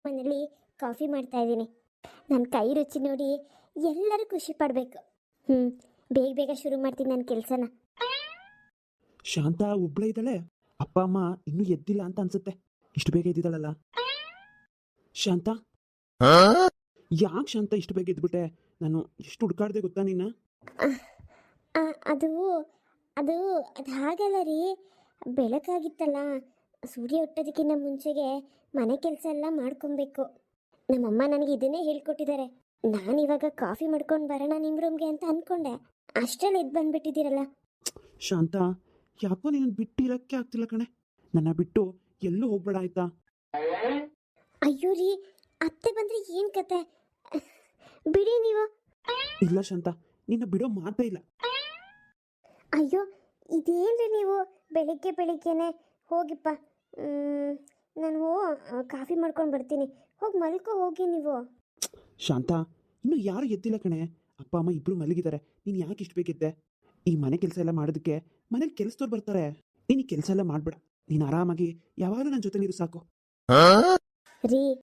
ಮನೇಲಿ ಕಾಫಿ ಮಾಡ್ತಾ ಇದ್ದೀನಿ. ನನ್ನ ಕೈ ರುಚಿ ನೋಡಿ ಎಲ್ಲರೂ ಖುಷಿ ಪಡಬೇಕು. ಬೇಗ ಬೇಗ ಶುರು ಮಾಡ್ತೀನಿ ನನ್ನ ಕೆಲಸನ. ಶಾಂತ ಒಬ್ಳೇ ಇದ್ದಾಳೆ. ಅಪ್ಪ ಅಮ್ಮ ಇನ್ನೂ ಎದ್ದಿಲ್ಲ ಅಂತ ಅನ್ಸುತ್ತೆ. ಇಷ್ಟು ಬೇಗ ಎದ್ದಿದ್ದಾಳಲ್ಲ ಶಾಂತ. ಯಾಕೆ ಶಾಂತ ಇಷ್ಟು ಬೇಗ ಎದ್ಬಿಟ್ಟೆ? ನಾನು ಎಷ್ಟು ಹುಡ್ಕಾಡ್ದೆ ಗೊತ್ತಾ ನಿನ್ನ? ಅದು ಅದು ಅದು ಹಾಗಲ್ಲ ರೀ, ಬೆಳಕಾಗಿತ್ತಲ್ಲ. ಸೂರ್ಯ ಹುಟ್ಟೋದಕ್ಕಿಂತ ಮುಂಚೆಗೆ ಮನೆ ಕೆಲಸ ಎಲ್ಲ ಮಾಡ್ಕೊಬೇಕು. ನಮ್ಮಮ್ಮ ನನಗೆ ಇದನ್ನೇ ಹೇಳ್ಕೊಟ್ಟಿದ್ದಾರೆ. ನಾನಿವಾಗ ಕಾಫಿ ಮಾಡ್ಕೊಂಡು ಬರೋಣ ನಿಮ್ಮ ರೂಮ್ಗೆ ಅಂತ ಅಂದ್ಕೊಂಡೆ. ಅಷ್ಟರಲ್ಲಿ ಎದ್ದು ಬಂದ್ಬಿಟ್ಟಿದ್ದೀರಲ್ಲ. ಶಾಂತ, ಯಾಕೋ ನೀನು ಬಿಟ್ಟಿರಕ್ಕೆ ಆಗ್ತಿಲ್ಲ ಕಣೆ. ನನ್ನ ಬಿಟ್ಟು ಎಲ್ಲೂ ಹೋಗ್ಬೇಡ ಆಯ್ತಾ? ಅಯ್ಯೋ ರೀ, ಅತ್ತೆ ಬಂದ್ರೆ ಏನು ಕತೆ? ಬಿಡಿ ನೀವು. ಇಲ್ಲ ಶಾಂತ, ನಿನ್ನ ಬಿಡೋ ಮಾತೇ ಇಲ್ಲ. ಅಯ್ಯೋ, ಇದೇನ್ರಿ ನೀವು ಬೆಳಿಗ್ಗೆ ಬೆಳಿಗ್ಗೆನೆ? ಹೋಗಿಪ್ಪ, ನಾನು ಕಾಫಿ ಮಾಡ್ಕೊಂಡು ಬರ್ತೀನಿ. ಹೋಗಿ ಮಲ್ಕೋ ಹೋಗಿ ನೀವು. ಶಾಂತ, ಇನ್ನು ಯಾರು ಎದ್ದಿಲ್ಲ ಕಣೆ. ಅಪ್ಪ ಅಮ್ಮ ಇಬ್ರು ಮಲಗಿದ್ದಾರೆ. ನೀನು ಯಾಕೆ ಇಷ್ಟು ಬೇಕಿದ್ದೆ? ಈ ಮನೆ ಕೆಲಸ ಎಲ್ಲ ಮಾಡೋದಕ್ಕೆ ಮನೇಲಿ ಕೆಲಸದವ್ರು ಬರ್ತಾರೆ. ನೀನು ಈ ಕೆಲಸ ಎಲ್ಲ ಮಾಡಬೇಡ. ನೀನು ಆರಾಮಾಗಿ ಯಾವಾಗಲೂ ನನ್ನ ಜೊತೆ ನೀರು ಸಾಕು ರೀ.